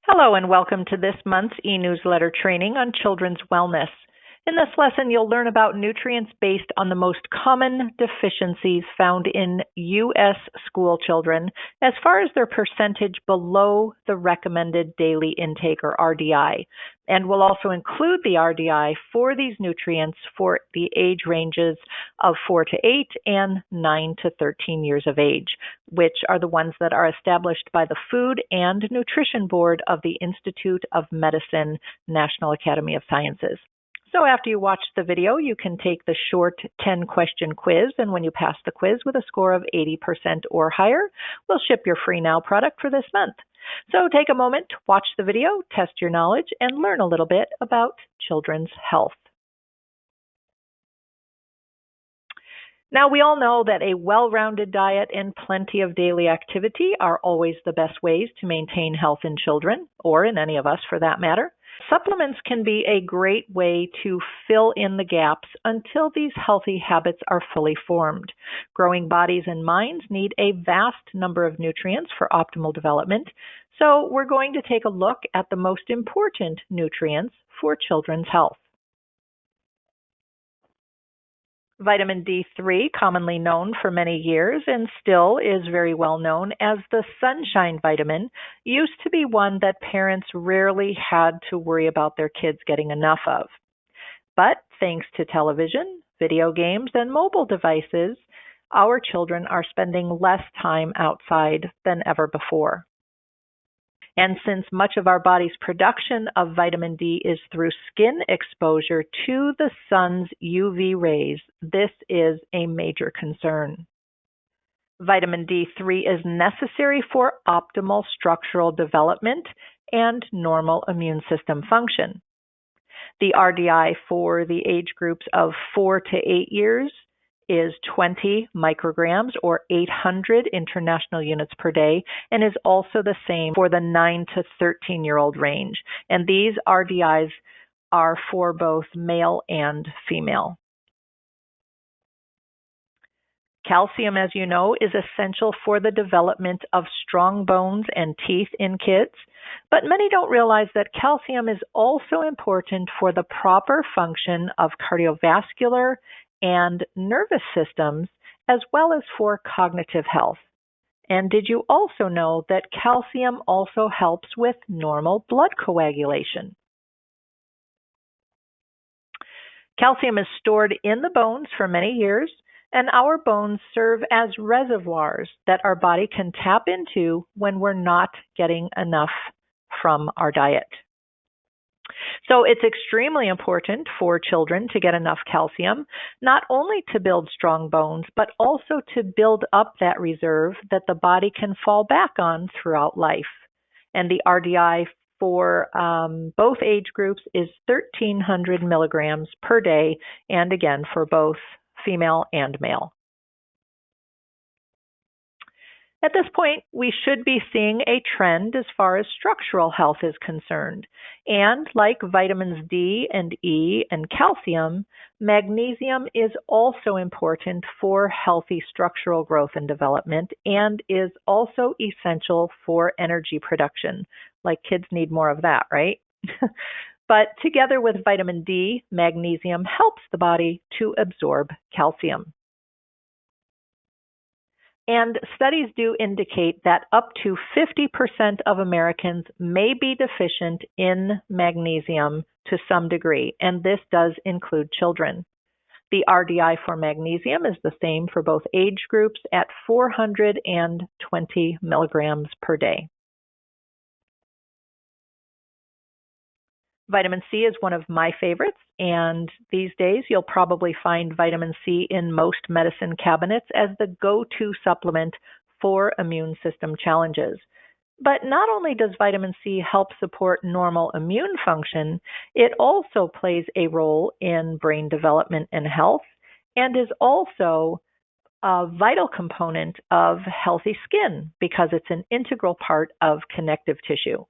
Hello and welcome to this month's e-newsletter training on children's wellness. In this lesson, you'll learn about nutrients based on the most common deficiencies found in U.S. school children as far as their percentage below the recommended daily intake or RDI. And we'll also include the RDI for these nutrients for the age ranges of 4 to 8 and 9 to 13 years of age, which are the ones that are established by the Food and Nutrition Board of the Institute of Medicine, National Academy of Sciences. So after you watch the video, you can take the short 10-question quiz, and when you pass the quiz with a score of 80% or higher, we'll ship your free Now product for this month. So take a moment, watch the video, test your knowledge, and learn a little bit about children's health. Now, we all know that a well-rounded diet and plenty of daily activity are always the best ways to maintain health in children, or in any of us for that matter. Supplements can be a great way to fill in the gaps until these healthy habits are fully formed. Growing bodies and minds need a vast number of nutrients for optimal development, so we're going to take a look at the most important nutrients for children's health. Vitamin D3, commonly known for many years and still is very well known as the sunshine vitamin, used to be one that parents rarely had to worry about their kids getting enough of. But thanks to television, video games, and mobile devices, our children are spending less time outside than ever before. And since much of our body's production of vitamin D is through skin exposure to the sun's UV rays, this is a major concern. Vitamin D3 is necessary for optimal structural development and normal immune system function. The RDI for the age groups of 4 to 8 years is 20 micrograms or 800 international units per day, and is also the same for the 9 to 13-year-old range. And these RDIs are for both male and female. Calcium, as you know, is essential for the development of strong bones and teeth in kids, but many don't realize that calcium is also important for the proper function of cardiovascular and nervous systems, as well as for cognitive health. And did you also know that calcium also helps with normal blood coagulation? Calcium is stored in the bones for many years, and our bones serve as reservoirs that our body can tap into when we're not getting enough from our diet. So it's extremely important for children to get enough calcium, not only to build strong bones, but also to build up that reserve that the body can fall back on throughout life. And the RDI for both age groups is 1,300 milligrams per day, and again for both female and male. At this point, we should be seeing a trend as far as structural health is concerned. And like vitamins D and E and calcium, magnesium is also important for healthy structural growth and development, and is also essential for energy production. Like kids need more of that, right? But together with vitamin D, magnesium helps the body to absorb calcium. And studies do indicate that up to 50% of Americans may be deficient in magnesium to some degree, and this does include children. The RDI for magnesium is the same for both age groups at 420 milligrams per day. Vitamin C is one of my favorites, and these days you'll probably find vitamin C in most medicine cabinets as the go-to supplement for immune system challenges. But not only does vitamin C help support normal immune function, it also plays a role in brain development and health, and is also a vital component of healthy skin because it's an integral part of connective tissue.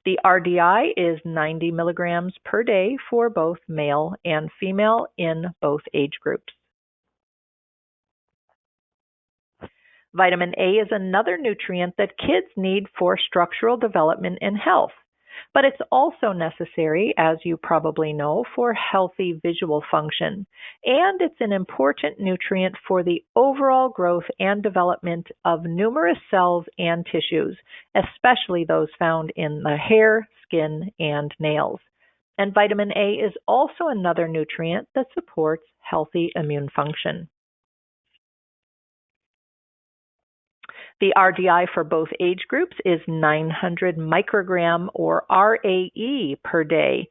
The RDI is 90 milligrams per day for both male and female in both age groups. Vitamin A is another nutrient that kids need for structural development and health, but it's also necessary, as you probably know, for healthy visual function, and it's an important nutrient for the overall growth and development of numerous cells and tissues, especially those found in the hair, skin, and nails. And vitamin A is also another nutrient that supports healthy immune function. The RDI for both age groups is 900 microgram or RAE per day.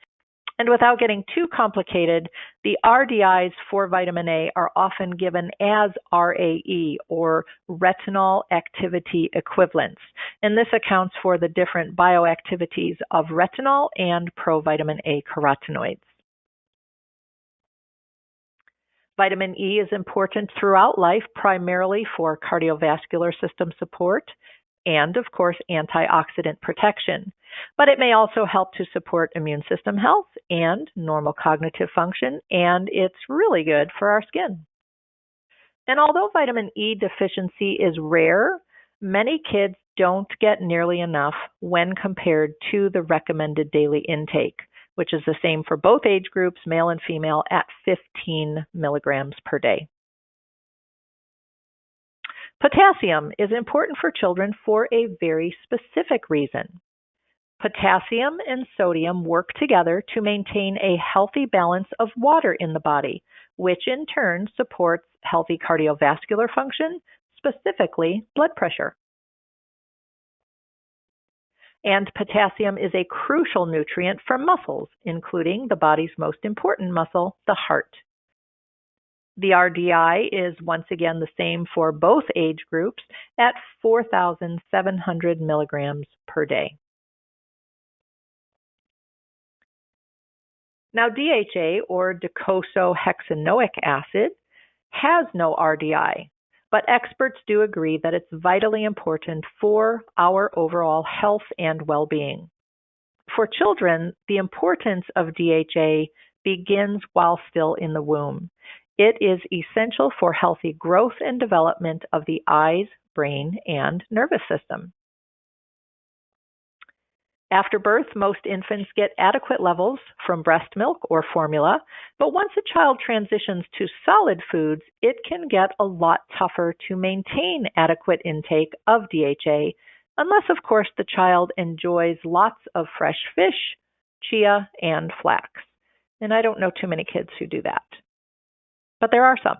And without getting too complicated, the RDIs for vitamin A are often given as RAE or retinol activity equivalents. And this accounts for the different bioactivities of retinol and provitamin A carotenoids. Vitamin E is important throughout life, primarily for cardiovascular system support and, of course, antioxidant protection. But it may also help to support immune system health and normal cognitive function, and it's really good for our skin. And although vitamin E deficiency is rare, many kids don't get nearly enough when compared to the recommended daily intake, which is the same for both age groups, male and female, at 15 milligrams per day. Potassium is important for children for a very specific reason. Potassium and sodium work together to maintain a healthy balance of water in the body, which in turn supports healthy cardiovascular function, specifically blood pressure. And potassium is a crucial nutrient for muscles, including the body's most important muscle, the heart. The RDI is once again the same for both age groups at 4,700 milligrams per day. Now, DHA, or docosahexaenoic acid, has no RDI, but experts do agree that it's vitally important for our overall health and well-being. For children, the importance of DHA begins while still in the womb. It is essential for healthy growth and development of the eyes, brain, and nervous system. After birth, most infants get adequate levels from breast milk or formula, but once a child transitions to solid foods, it can get a lot tougher to maintain adequate intake of DHA, unless, of course, the child enjoys lots of fresh fish, chia, and flax. And I don't know too many kids who do that, but there are some.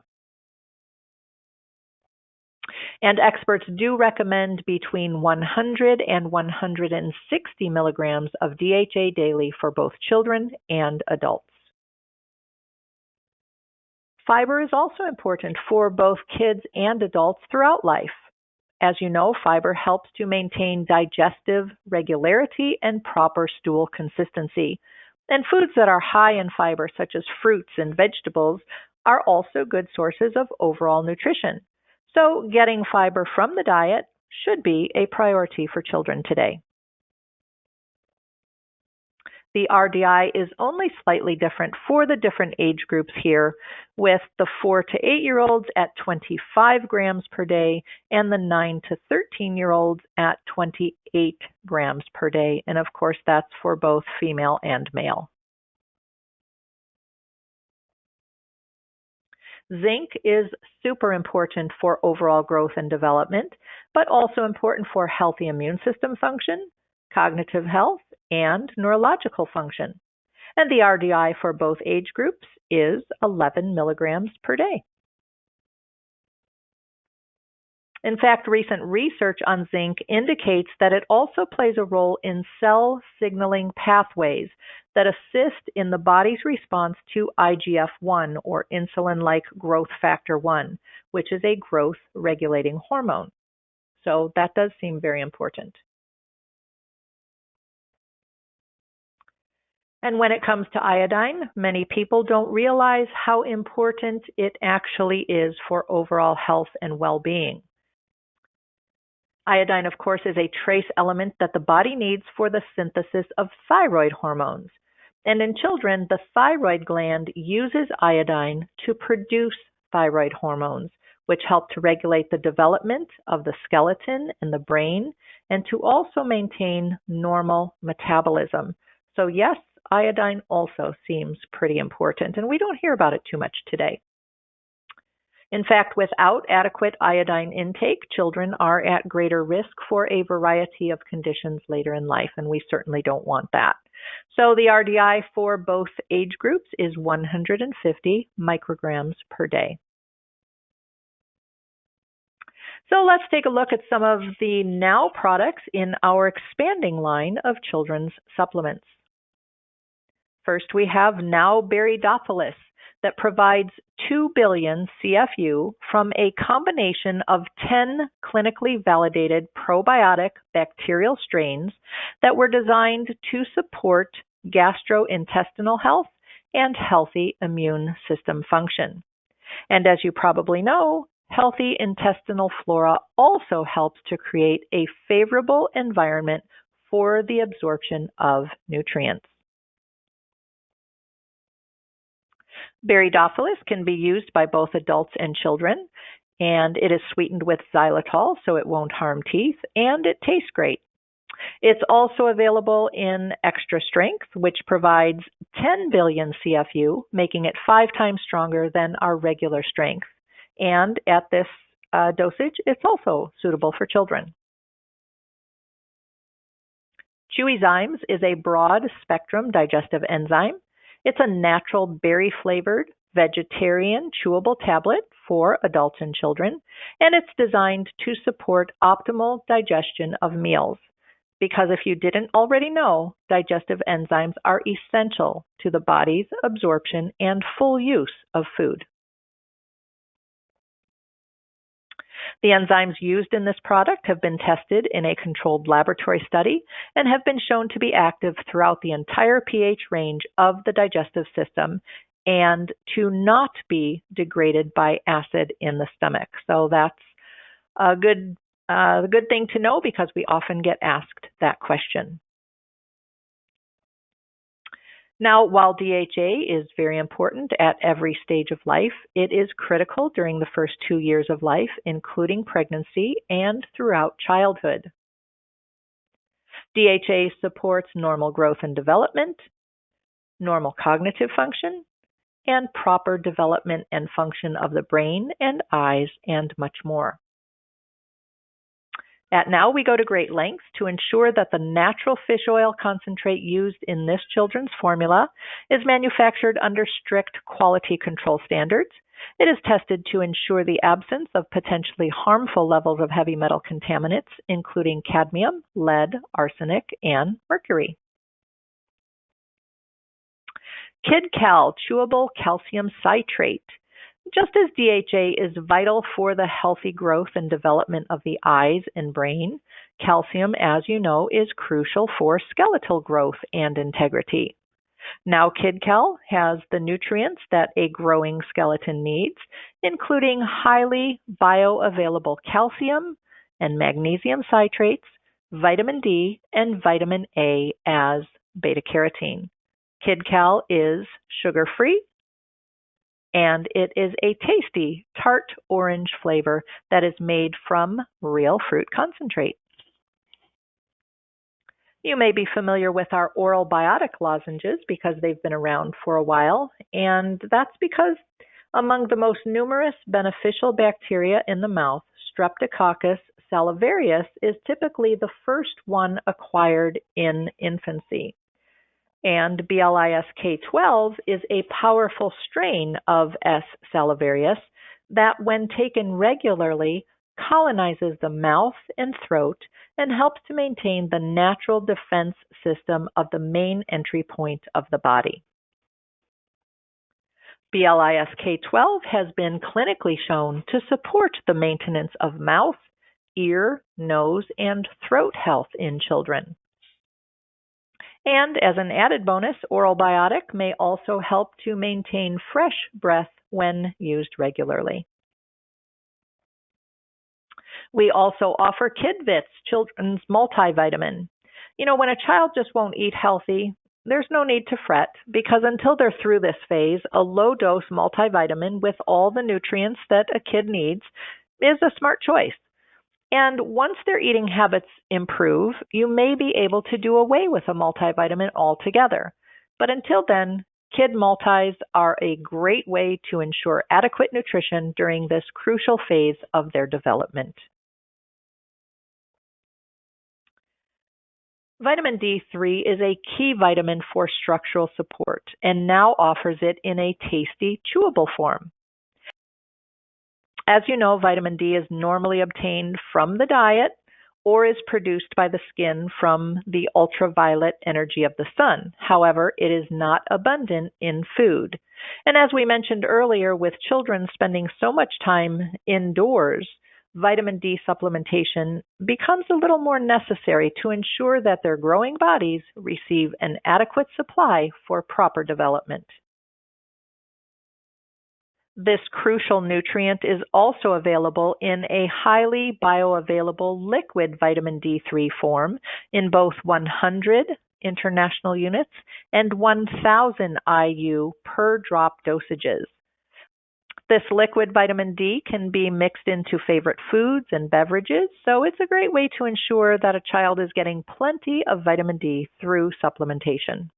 And experts do recommend between 100 and 160 milligrams of DHA daily for both children and adults. Fiber is also important for both kids and adults throughout life. As you know, fiber helps to maintain digestive regularity and proper stool consistency. And foods that are high in fiber, such as fruits and vegetables, are also good sources of overall nutrition. So getting fiber from the diet should be a priority for children today. The RDI is only slightly different for the different age groups here, with the 4 to 8-year-olds at 25 grams per day and the 9 to 13-year-olds at 28 grams per day. And of course, that's for both female and male. Zinc is super important for overall growth and development, but also important for healthy immune system function, cognitive health, and neurological function. And the RDI for both age groups is 11 milligrams per day. In fact, recent research on zinc indicates that it also plays a role in cell signaling pathways that assist in the body's response to IGF-1, or insulin-like growth factor 1, which is a growth-regulating hormone. So that does seem very important. And when it comes to iodine, many people don't realize how important it actually is for overall health and well-being. Iodine, of course, is a trace element that the body needs for the synthesis of thyroid hormones. And in children, the thyroid gland uses iodine to produce thyroid hormones, which help to regulate the development of the skeleton and the brain and to also maintain normal metabolism. So yes, iodine also seems pretty important, and we don't hear about it too much today. In fact, without adequate iodine intake, children are at greater risk for a variety of conditions later in life, and we certainly don't want that. So the RDI for both age groups is 150 micrograms per day. So let's take a look at some of the now products in our expanding line of children's supplements. First, we have now Berrydopolis that provides 2 billion CFU from a combination of 10 clinically validated probiotic bacterial strains that were designed to support gastrointestinal health and healthy immune system function. And as you probably know, healthy intestinal flora also helps to create a favorable environment for the absorption of nutrients. Berrydopolis can be used by both adults and children, and it is sweetened with xylitol so it won't harm teeth, and it tastes great. It's also available in extra strength, which provides 10 billion CFU, making it 5 times stronger than our regular strength. And at this dosage, it's also suitable for children. Chewyzymes is a broad-spectrum digestive enzyme. It's a natural berry-flavored, vegetarian chewable tablet for adults and children, and it's designed to support optimal digestion of meals. Because if you didn't already know, digestive enzymes are essential to the body's absorption and full use of food. The enzymes used in this product have been tested in a controlled laboratory study and have been shown to be active throughout the entire pH range of the digestive system and to not be degraded by acid in the stomach. So that's a good thing to know because we often get asked that question. Now, while DHA is very important at every stage of life, it is critical during the first 2 years of life, including pregnancy and throughout childhood. DHA supports normal growth and development, normal cognitive function, and proper development and function of the brain and eyes, and much more. At Now, we go to great lengths to ensure that the natural fish oil concentrate used in this children's formula is manufactured under strict quality control standards. It is tested to ensure the absence of potentially harmful levels of heavy metal contaminants, including cadmium, lead, arsenic, and mercury. KidCal, chewable calcium citrate. Just as DHA is vital for the healthy growth and development of the eyes and brain, calcium, as you know, is crucial for skeletal growth and integrity. Now, KidCal has the nutrients that a growing skeleton needs, including highly bioavailable calcium and magnesium citrates, vitamin D, and vitamin A as beta-carotene. KidCal is sugar-free, and it is a tasty tart orange flavor that is made from real fruit concentrate. You may be familiar with our oral biotic lozenges because they've been around for a while, and that's because among the most numerous beneficial bacteria in the mouth, Streptococcus salivarius is typically the first one acquired in infancy. And BLISK12 is a powerful strain of S. salivarius that, when taken regularly, colonizes the mouth and throat and helps to maintain the natural defense system of the main entry point of the body. BLISK12 has been clinically shown to support the maintenance of mouth, ear, nose, and throat health in children. And as an added bonus, oral biotic may also help to maintain fresh breath when used regularly. We also offer KidVits, children's multivitamin. You know, when a child just won't eat healthy, there's no need to fret because until they're through this phase, a low dose multivitamin with all the nutrients that a kid needs is a smart choice. And once their eating habits improve, you may be able to do away with a multivitamin altogether. But until then, kid multis are a great way to ensure adequate nutrition during this crucial phase of their development. Vitamin D3 is a key vitamin for structural support and now offers it in a tasty, chewable form. As you know, vitamin D is normally obtained from the diet or is produced by the skin from the ultraviolet energy of the sun. However, it is not abundant in food. And as we mentioned earlier, with children spending so much time indoors, vitamin D supplementation becomes a little more necessary to ensure that their growing bodies receive an adequate supply for proper development. This crucial nutrient is also available in a highly bioavailable liquid vitamin D3 form in both 100 international units and 1,000 IU per drop dosages. This liquid vitamin D can be mixed into favorite foods and beverages, so it's a great way to ensure that a child is getting plenty of vitamin D through supplementation.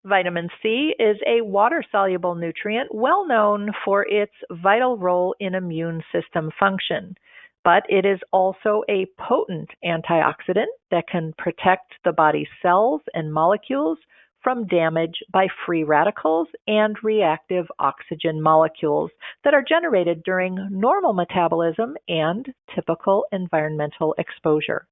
Vitamin C is a water-soluble nutrient well known for its vital role in immune system function, but it is also a potent antioxidant that can protect the body's cells and molecules from damage by free radicals and reactive oxygen molecules that are generated during normal metabolism and typical environmental exposure.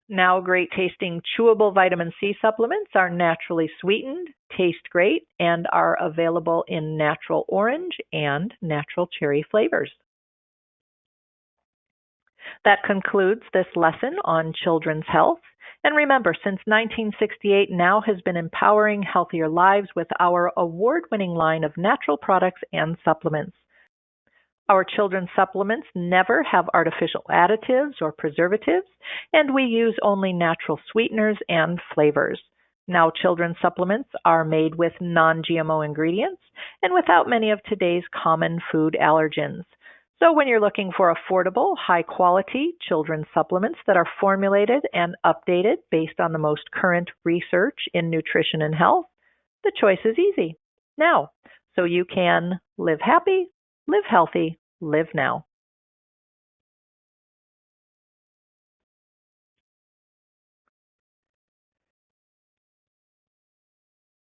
Now, great tasting chewable vitamin C supplements are naturally sweetened, taste great, and are available in natural orange and natural cherry flavors. That concludes this lesson on children's health. And remember, since 1968, Now has been empowering healthier lives with our award-winning line of natural products and supplements. Our children's supplements never have artificial additives or preservatives, and we use only natural sweeteners and flavors. Now, children's supplements are made with non-GMO ingredients and without many of today's common food allergens. So when you're looking for affordable, high-quality children's supplements that are formulated and updated based on the most current research in nutrition and health, the choice is easy. Now, so you can live happy, live healthy, live now.